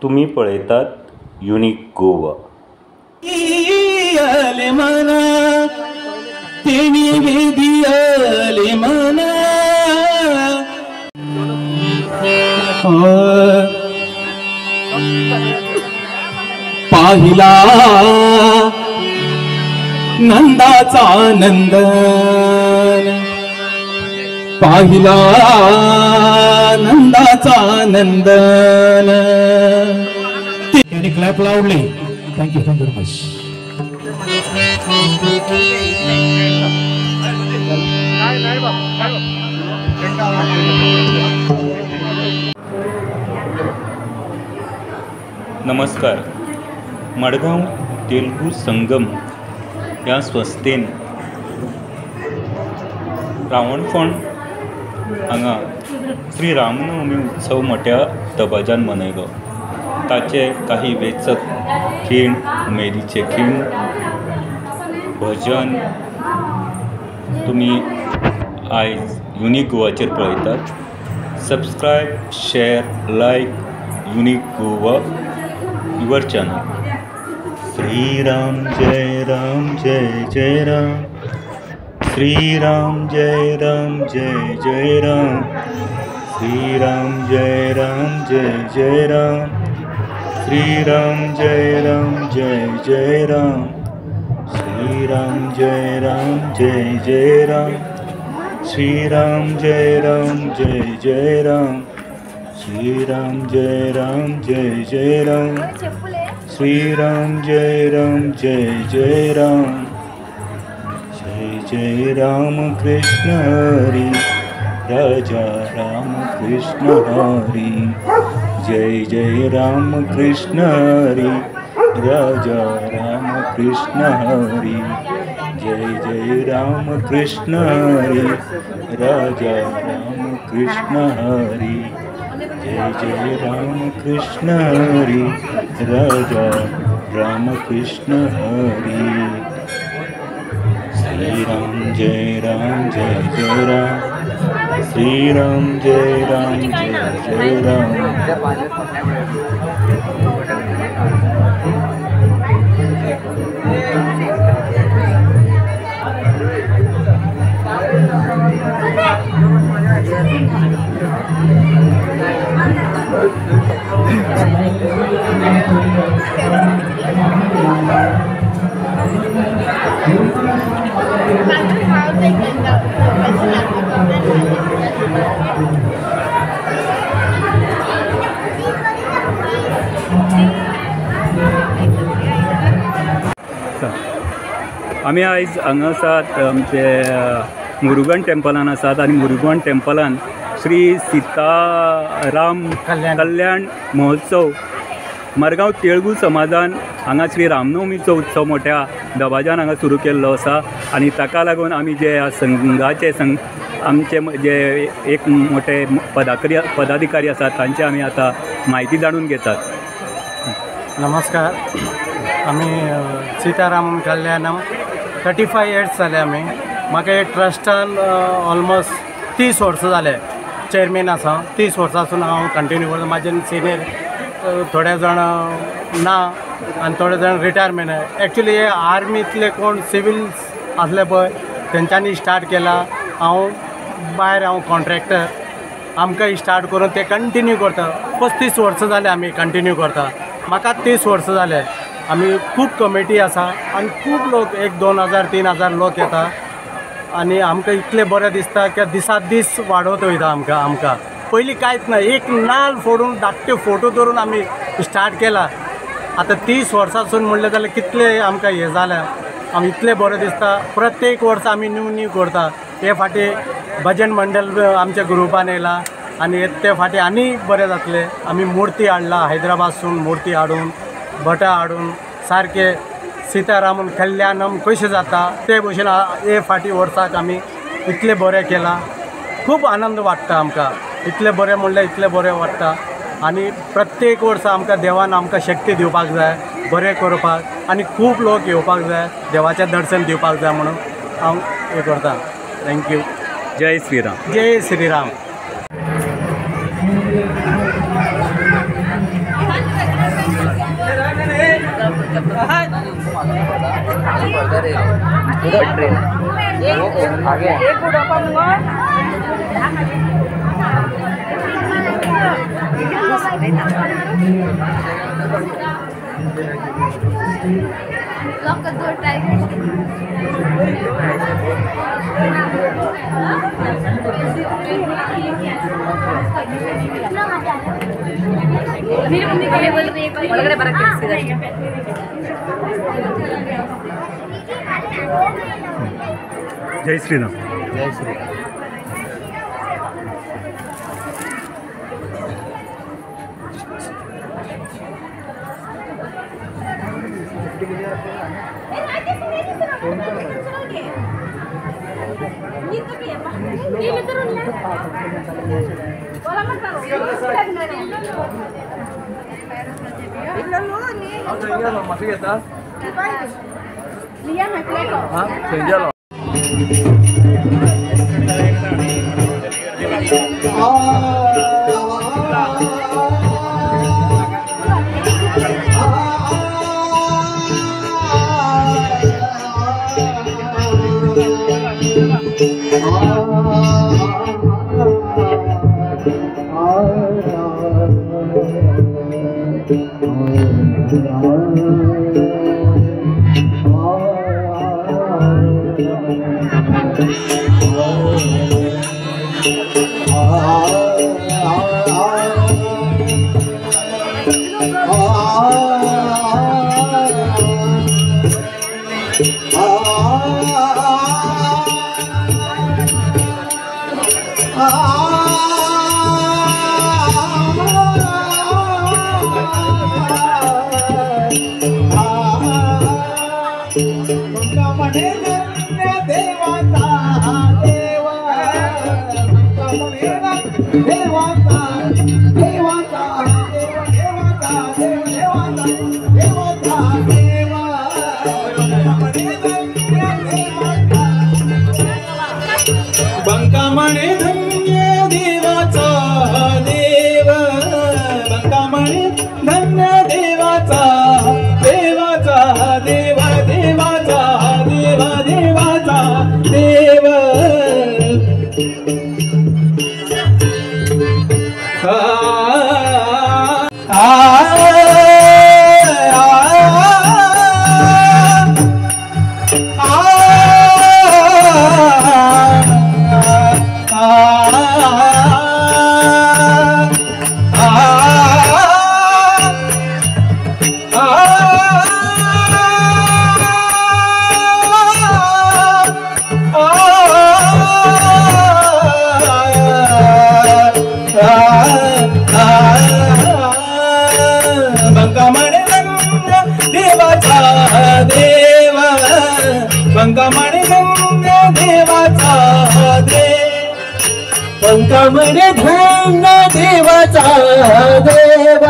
तुम्ही पळयतात युनिक गोवा. पाहिला नंदाचा नंदन, पाहिला नंदाचा नंदन. क्लॅप लावली. Thank you very much. नमस्कार. मडगांव तेलुगू संगम ह्या संस्थेन रावणफोंड हांगा श्री रामनवमी उत्सव मोठ्या दबाज्यान मनयलो. ताचे काही वेचक खीण, उमेदीचे खीण, भजन तुम्ही आयज युनिक गोवाचेर पळयतात. Subscribe, share, like unique Goa your channel. Shriram जय राम जय जय राम, श्रीराम जय राम जय जय राम, श्रीराम जय राम जय जय राम, श्रीराम जय राम जय जय राम, श्रीराम जय राम जय जय राम, श्रीराम जय राम जय जय राम, श्रीराम जय राम जय जय राम, श्रीराम जय राम जय जय राम. जय जय राम कृष्ण हरी, राजा राम कृष्ण हरी. जय जय राम कृष्ण हरी, राजा राम कृष्ण हरी. जय जय राम कृष्ण हरी, राजा राम कृष्ण हरी. जय जय राम कृष्ण हरी, राजा राम कृष्ण हरी. श्रीराम जय राम जय जय राम, श्रीराम जय राम जय जय राम. आमी आयज हांगा आसात आमचे मुरुगन टेम्पलान आसात आनी मुरुगन टेम्पलान श्री सीताराम कल्याण महोत्सव मडगांव तेलुगू समाजान हांगा श्री रामनवमीचो उत्सव मोठ्या दबाज्यान हांगा सुरू केल्लो आसा. आनी ताका लागून आमी जे संघाचे आमचे जे एक मोठे पदाधिकारी आसात तांचे आमी आतां म्हायती जाणून घेतात. नमस्कार. आमी सीताराम कल्याणम 35 इयर्स जाले. आमी म्हाका हे ट्रस्टान ऑलमोस्ट 30 वर्सां जाले चेअरमॅन आसा. 30 वर्सांसून हांव कंटिन्यू करता. म्हाजे सिनियर थोडे जाण ना आनी थोडे जाण रिटायरमेंट. एक्चुली हे आर्मींतले कोण सिव्हिल्स आसले पळय तेंच्यांनी स्टार्ट केला. हांव कॉन्ट्रॅक्टर. आमकां स्टार्ट करून ते कंटिन्यू करता. 35 वर्सां जाले आमी कंटिन्यू करता. म्हाका 30 वर्सां जाले. आमी खूब कमिटी आसा आनी खूब लोक 1,000-2,000-3,000 लोक येता आनी आमकां इतलें बरें दिसता की दिसाक दीस वाडत वयता. आमकां पयलीं कांयच ना. एक नाल्ल फोडून धाकटे फोटो धरून आमी स्टार्ट केला. आतां 30 वर्सांसून म्हणलें जाल्यार कितलें आमकां हें जालें. आमी इतलें बरें दिसता. प्रत्येक वर्सा आमी न्यू करता. हे फाटी भजन मंडळ आमच्या ग्रुपान येयला आनी ते फाटी आनी बरें जातलें. आमी मुर्ती हाडला हैदराबादसून. मुर्ती हाडून भटा हाडून सारके सीतारामन कल्याणम कशें जाता ते भशेन हे फाटी वर्साक आमी इतलें बरें केलां. खूब आनंद वाडटा आमकां. इतलें बरें म्हणल्यार इतलें बरें वाडटा. आनी प्रत्येक वर्सा आमकां देवान आमकां शक्ती दिवपाक जाय बरें करपाक आनी खूब लोक येवपाक जाय देवाचें दर्शन दिवपाक जाय म्हणून हांव हें करता. थँक्यू. जय श्रीराम. जय Shriram. Lock the door tight. ಒಳಗಡೆ ಬರಕ್ಕೆ ಜೈ ಶ್ರೀರಾಮ್. ಜೈ ಶ್ರೀ. बंकामणे धन्य देवाचा देव, बंकामणे धन्य देवाचा देवाचा देव, देवाचा देव, देवाचा देव. बंकामणे धन्य देवाचा देव, बंकामणे धन्य देवाचा देव, बंकामणे धन्य देवाचा देव.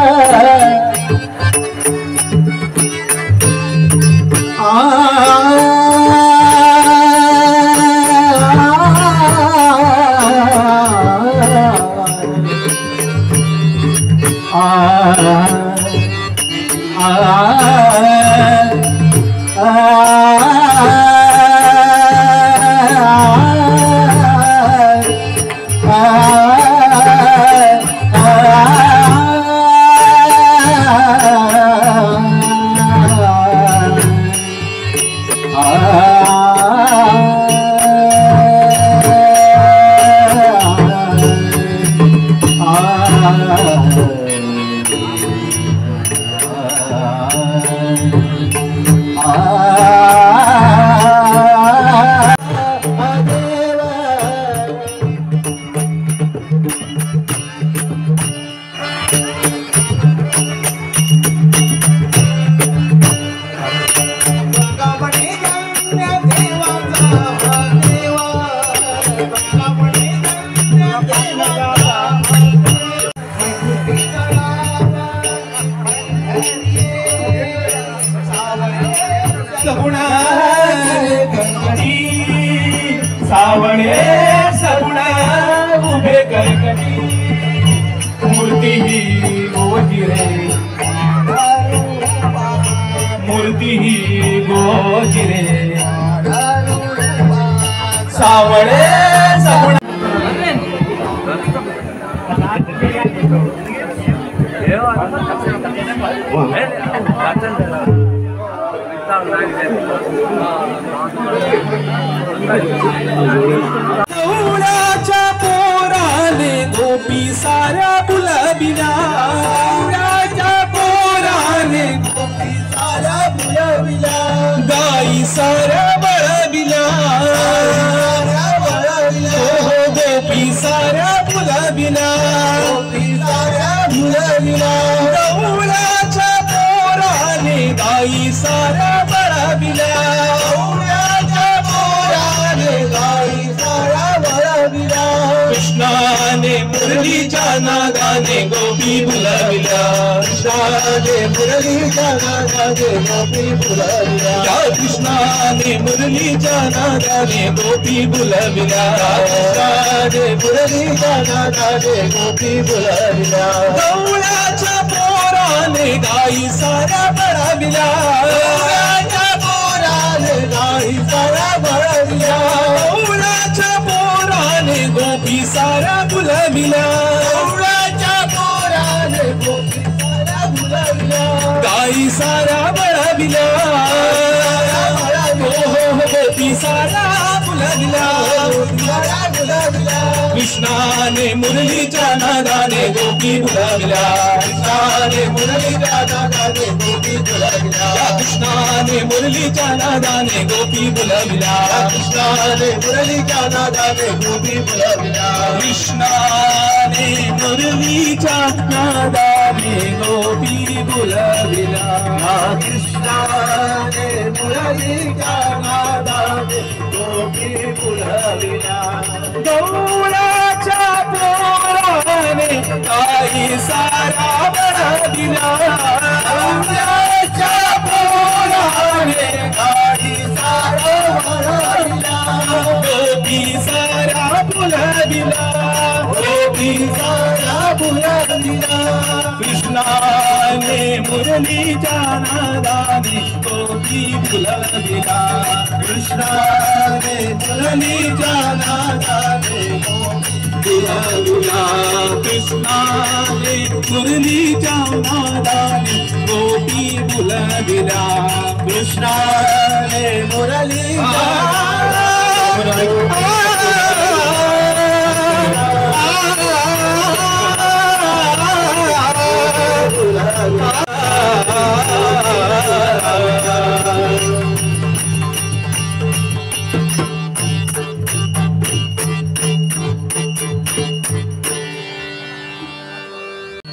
सावणे सगुण उभे करकटी, मूर्ती ही गोजिरे, मूर्ती ही गोजिरे. सावळे सगुण गवळ्याच्या पोराने गोपी साऱ्या बुलविल्या गवळ्याच्या पोराने गोपी साऱ्या बुलविल्या गाई साऱ्या बळविल्या गोपी साऱ्या बुलविल्या गवळ्याच्या पोराने गाई साऱ्या बळविल्या कृष्णाने मुरलीच्या नादाने गोपी बुलविल्या कृष्णाने मुरलीच्या नादाने गोपी बुलविल्या कृष्णाने मुरलीच्या नादाने गोपी बुलविल्या कृष्णाने मुरलीच्या नादाने गोपी बुलविल्या गवळ्याच्या पोराने गाई साऱ्या बळविल्या गवळ्याच्या पोराने गाई साऱ्या बळविल्या गवळ्याच्या पोराने गोपी साऱ्या बुलविल्या गवळ्याच्या पोराने गोपी साऱ्या बुलविल्या गाई साऱ्या बळविल्या गोपी साऱ्या बुलविल्या कृष्णाने मुरलीच्या नादाने गोपी बुलविल्या कृष्णाने मुरलीच्या नादाने गोपी बुलविल्या कृष्णाने मुरलीच्या नादाने गोपी बुलविल्या कृष्णाने मुरलीच्या नादाने गोपी बुलविल्या कृष्णाने मुरलीच्या नादाने गोपी बुलविल्या कृष्णाने मुरलीच्या नादाने गोपी बुलविल्या गवळ्याच्या पोराने गाई साऱ्या बळविल्या गवळ्याच्या पोराने गाई साऱ्या बळविल्या गोपी साऱ्या बुलविल्या गोपी साऱ्या बुलविल्या कृष्णाने मुरलीच्या नादाने गोपी बुलविल्या कृष्णाने मुरलीच्या नादाने बुलविल्या कृष्णाने मुरलीच्या नादाने गोपी बुलविल्या कृष्णाने मुरलीच्या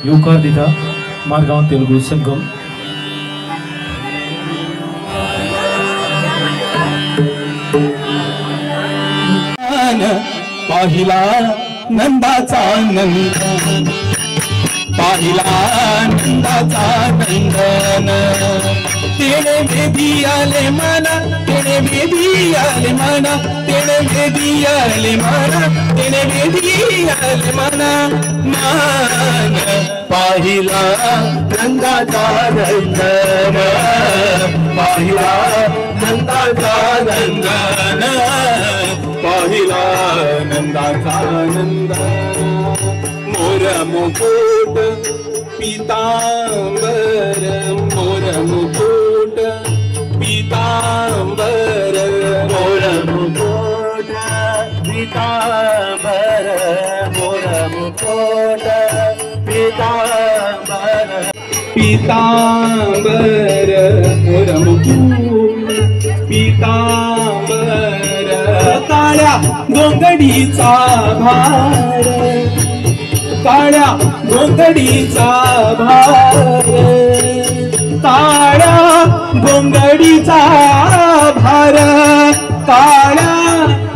युवकार दिता मारगांव तेलुगू संगम पाहिला नंदाचा नंदन पाहिला नंदाचा नंदन तेणे बेबी आले मना तेणे बेबी आले मना तेणे बेबी आले मना तेणे बेबी आले मना मान पाहिला नंदाचा नंदन पाहिला नंदाचा नंदन पाहिला नंदाचा नंदन मोर मुकुट पीतांबर मोर मुकुट पीतांबर मोर मुकुट पीतांबर मोर मुकुट पीतांबर पीतांबर मोर मुकुट पीतांबर काळ्या गोंगडीचा भार काळ्या गोंगडीचा भार काळ्या गोंगडीचा भार काळ्या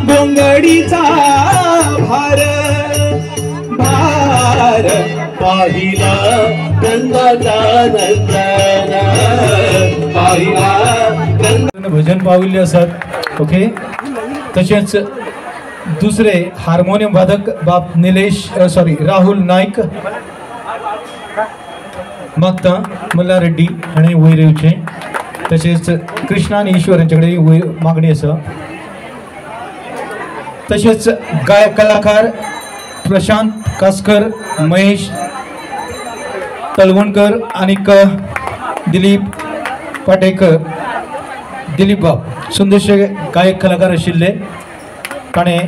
गोंगडीचा भार भार पाहिला नंदाचा नंदन पाहिला भजन पाविल्ले आसात ओके तशेंच दुसरे हार्मोनियम वादक बाप निलेश राहुल नायक मागता मल्हार रेड्डी हाणें वयर येवचें तशेंच कृष्णा आनी ईश्वर हांचे कडेन मागणी आसा तसेच गायक कलाकार प्रशांत कासकर, महेश तलवणकर आणि दिलीप पाटेकर, दिलीप बाब सुंदरशे गायक कलाकार आशिल्ले ताणें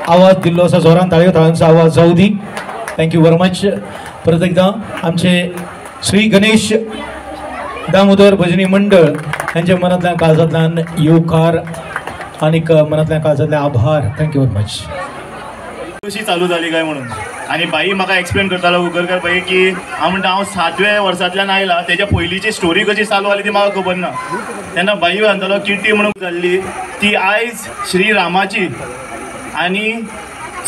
आवाज दिल्लो आसा. जोरान ताळ्यांचो आवाज जाऊ दी. Thank you very much. परत एकदा आमचे श्री गणेश दामोदर भजनी मंडळ यांच्या मनातल्या काळजांतल्यान येवकार आणि मनातल्या काळजांतले आभार. Thank you very much. कशी चालू जाली काय म्हणून आणि बाई म्हाका एक्सप्लेन करतालो उगरकर बाई की हांव म्हणटा हांव 7व्या वर्सांतल्यान आयला, तेच्या पयलींची स्टोरी कशी चालू जाली ती म्हाका खबर ना. तेन्ना बाई सांगतालो किटी म्हणून जाल्ली ती आयज श्री रामाची आणि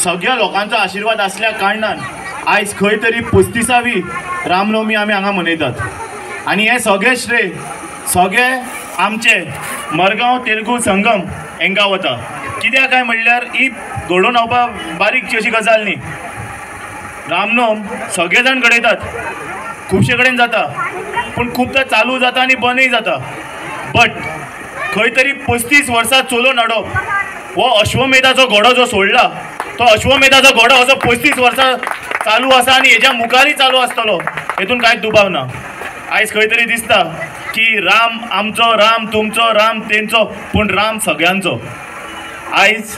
सगळ्या लोकांचो आशिर्वाद असल्या कारणान आयज खंय तरी 35वी रामनवमी आमी हांगा मनयतात. आणि हे सगळे श्रेय सगळे आमचे मरगांव तेलुगू संगम हांकां वता. कित्याक काय म्हणल्यार ही घडोवन हावपा बारीकशी अशी गजाल न्ही. रामनवम सगळे जाण घडयतात, खुबशे कडेन जाता, पूण खुबदां चालू जाता आनी बंदय जाता. बट खंय तरी 35 वर्सां चलोवन हाडप हो अश्वमेधाचो घोडो जो सोडला तो अश्वमेधाचो घोडो असो 35 वर्सां चालू आसा आनी हेज्या मुखारय चालू आसतलो, हेतून कांयच दुबाव ना. आयज खंय तरी दिसता की राम आमचो, राम तुमचो, राम तेंचो, पूण राम सगळ्यांचो. आयज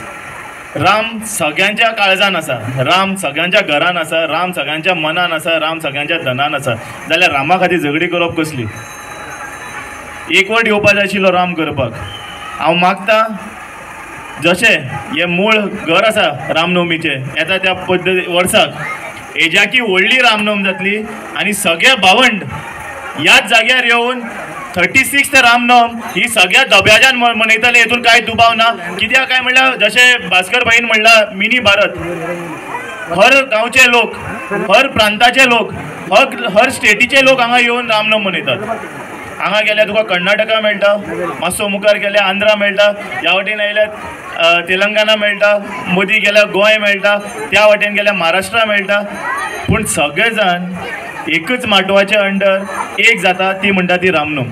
राम सगळ्यांच्या काळजान आसा, राम सगळ्यांच्या घरान आसा, राम सगळ्यांच्या मनान आसा, राम सगळ्यांच्या धनान आसा. जाल्यार रामा खातीर झगडी करप कसली? एकवट येवपा जाय आशिल्लो राम करपाक. हांव मागता जशें हे मूळ घर आसा रामनवमीचें येता त्या वर्साक हेज्याकी व्हडली रामनवमी जातली आनी सगळे भावंड ह्याच जाग्यार येवन 36th रामनवम ही सगळ्या दब्याच्यान मनयतले, हेतून कांय दुबाव ना. कित्याक काय म्हणल्यार जशें भास्कर भाईन म्हणलां मिनी भारत. हर गांवचे लोक, हर प्रांताचे लोक, हर स्टेटीचे लोक हांगा येवन रामनवम मनयतात. हांगा गेल्यार तुका कर्नाटका मेळटा, मातसो मुखार गेल्यार आंध्रा मेळटा, ह्या वटेन आयल्यार तेलंगाना मेळटा, मदीं गेल्यार गोंय मेळटा, त्या वटेन गेल्यार महाराष्ट्रा मेळटा. पूण सगळे जाण एकच माटवाच्या अंडर एक जाता, ती म्हणटा ती रामनवमी.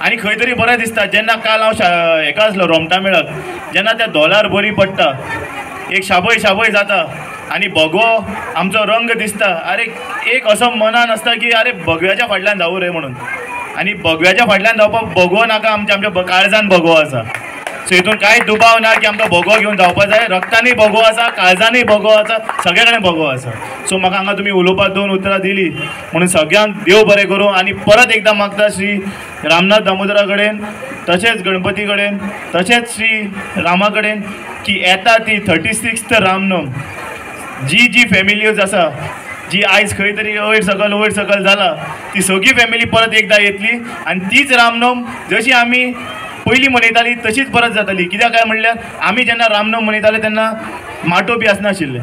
आनी खंय तरी बरें दिसता जेन्ना काल हांव हेका आसलो रोमटा मेळाक, जेन्ना त्या धोलार बरी पडटा, एक शाबय शाबय जाता आनी भगवो आमचो रंग दिसता. अरे एक असो मनान आसता की अरे भगव्याच्या फाटल्यान धांवू रे म्हणून. आनी भगव्याच्या फाटल्यान धांवपाक भगवो नाका, आमच्या काळजान भगवो आसा. सो हितून कांय दुबाव ना की आमकां भगवो घेवन धांवपा जाय. रक्तानय भगवो आसा, काळजानय भगवो आसा, सगळे कडेन भगवो आसा. सो म्हाका हांगा तुमी उलोवपाक 2 उतरां दिली म्हणून सगळ्यांक देव बरें करूं. आनी परत एकदां मागता श्री रामनाथ दामोदरा कडेन, तशेंच गणपती कडेन, तशेंच श्री रामा कडेन की येता ती 36th रामनवमी जी फॅमिलीज आसा, जी आयज खंय तरी वयर सकल जाला, ती सगळी फॅमिली परत एकदां येतली आनी तीच रामनवमी जशी आमी पयलीं मनयताली तशीच परत जाताली. कित्याक काय म्हणल्यार आमी जेन्ना रामनवमी मनयताले तेन्ना माटो बी आसनाशिल्ले.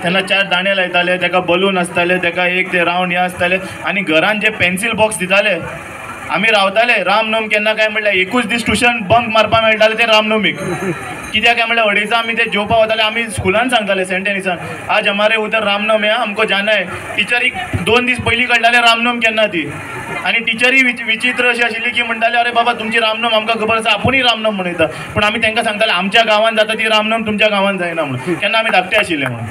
तेन्ना 4 दांडे लायताले, ताका बलून आसताले, ताका एक ते रावंड हे आसताले आनी घरान जे पेन्सिल बॉक्स दिताले आमी रावताले. रामनवमी केन्ना काय म्हणल्यार 21 दीस ट्युशन बंक मारपा मेळटाले ते रामनवमीक. कित्याक काय म्हणल्यार अडेजा आमी ते जेवपा वताले. आमी स्कुलान सांगताले सेंट टेनिसान, आज हमारे उधर रामनवमी है, हमको जाना है. टिचरीक 2 दीस पयलीं कळटाले रामनवमी केन्ना ती. आनी टिचरी विचित्र अशी आशिल्ली की म्हणटाले अरे बाबा तुमची रामनवमी आमकां खबर आसा, आपुणूय रामनवमी मनयता. पूण आमी तांकां सांगताले आमच्या गांवांत जाता ती रामनवमी तुमच्या गांवांत जायना म्हणून. केन्ना आमी धाकटे आशिल्ले म्हणून.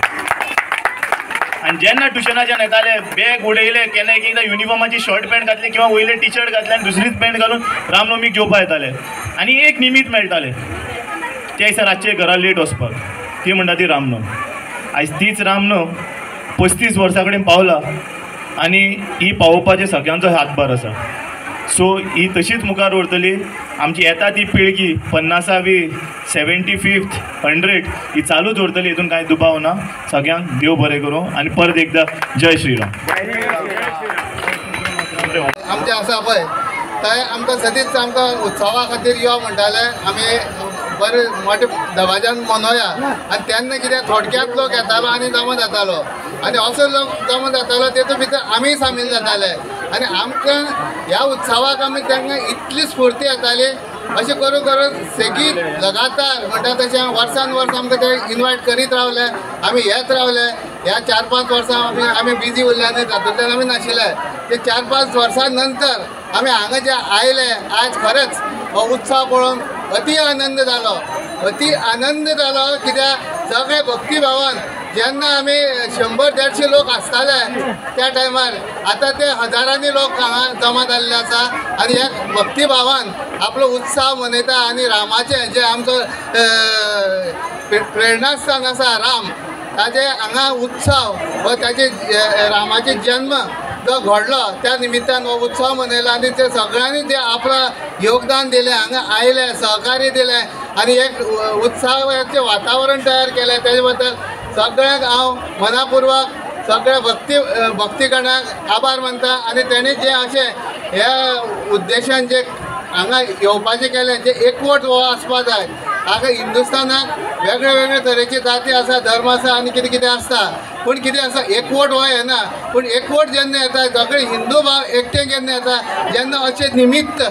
आनी जेन्ना ट्युशनाच्यान येताले बॅग उडयले, केन्ना एकदा युनिफॉर्माची शर्ट पॅन्ट घातली किंवा वयले टी शर्ट घातले आनी दुसरीच पॅन्ट घालून रामनवमीक घेवपा येताले. आनी एक निमीत मेळटाले त्या दिसा रातचे घरा लेट वचपाक, ती म्हणटा ती रामनवमी. आयज तीच रामनवमी 35 वर्सां कडेन पावला आनी ही पावोवपाचे सगळ्यांचो हातभार आसा. सो ही तशीच मुखार उरतली. आमची येता ती पिळगी 50वी 75th 100 ही चालूच उरतली, हितून कांय दुबाव ना. सगळ्यांक देव बरें करूं आनी परत एकदां जय श्रीराम. आमचे आसा पळय थंय आमकां सदींच आमकां उत्सवा खातीर यो म्हणटाले. आमी बरें मोठे दबाज्यान मनोया आनी तेन्ना कितें थोडक्यात लोक येतालो आनी जमा जातालो आनी असो लोक जमा जातालो तेतूंत भितर आमी सामील जाताले. आनी आमकां ह्या उत्सवाक आमी तांकां इतली स्फूर्ती येताली. अशें करून सेगीत लगातार म्हणटा तशें वर्सान वर्स आमकां ते इनवायट करीत रावले. आमी येत रावले. ह्या 4-5 वर्सां आमी बिजी उरले आनी तातूंतल्यान आमी नाशिल्ले. ते 4-5 वर्सां नंतर आमी हांगा जे आयले, आज खरेंच हो उत्सव पळोवन अति आनंद जालो. अति आनंद जालो कित्याक सगळे भक्तिभावान जेन्ना आमी 100-150 लोक आसताले त्या टायमार आतां ते हजारांनी लोक हांगा जमा जाल्ले आसा आनी ह्या भक्तिभावान आपलो उत्सव मनयता आनी रामाचें जे आमचो प्रेरणास्थान आसा राम ताजे हांगा उत्सव व ताचे रामाचे जन्म जो घडलो त्या निमित्तान हो उत्सव मनयला आनी ते सगळ्यांनी जे आपलं योगदान दिलें हांगा आयले सहकार्य दिलें आनी एक उत्सवाचें वातावरण तयार केलें तेजे बद्दल सगळ्यांक हांव मनापूर्वक सगळ्या भक्तीगणाक आभार मानता आनी तेणी जे अशें ह्या उद्देशान जे हांगा येवपाचें केलें जे एकवट हो आसपा जाय हांगा हिंदुस्थानाक वेगळे वेगळे तरेचे जाती आसा धर्म आसा आनी कितें कितें आसता पूण कितें आसा एकवट हो येना पूण एकवट जेन्ना येता सगळे हिंदू भाव एकटे केन्ना येता जेन्ना अशें निमित्त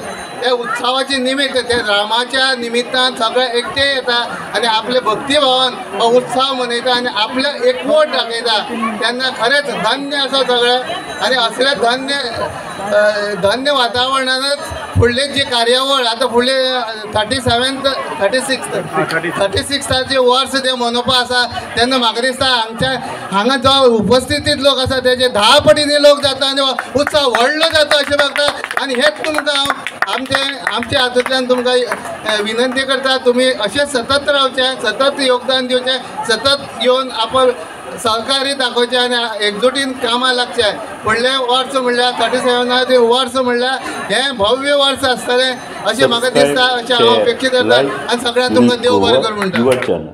त्या उत्सवाचे निमित्त ते रामाच्या निमित्तान सगळे एकटे येता आनी आपले भक्तिभावान हो उत्सव मनयता आनी आपले एकवट दाखयता तेन्ना खरेंच धन्य आसा सगळें आनी असले धन्य वातावरणानच फुडली जी कार्यावळ आतां फुडले 36th वर्स ते मनोवपा आसा तेन्ना म्हाका दिसता हांगा जो उपस्थितीत लोक आसा तेजे 10 पटींनी लोक जाता आनी उत्सव व्हडलो जाता अशें म्हाका आनी हेच तुमकां हांव आमच्या हातूंतल्यान तुमकां विनंती करता तुमी अशें सतत रावचें सतत योगदान दिवचें सतत येवन आपण सहकार्य दाखोवचें आनी एकजुटीन कामां लागचें फुडलें वर्स म्हणल्यार 37 वर्स म्हणल्यार हें भव्य वर्स आसतलें अशें म्हाका दिसता अशें हांव अपेक्षीत करता आनी सगळ्यांक तुमकां देव बरें कर म्हणटा.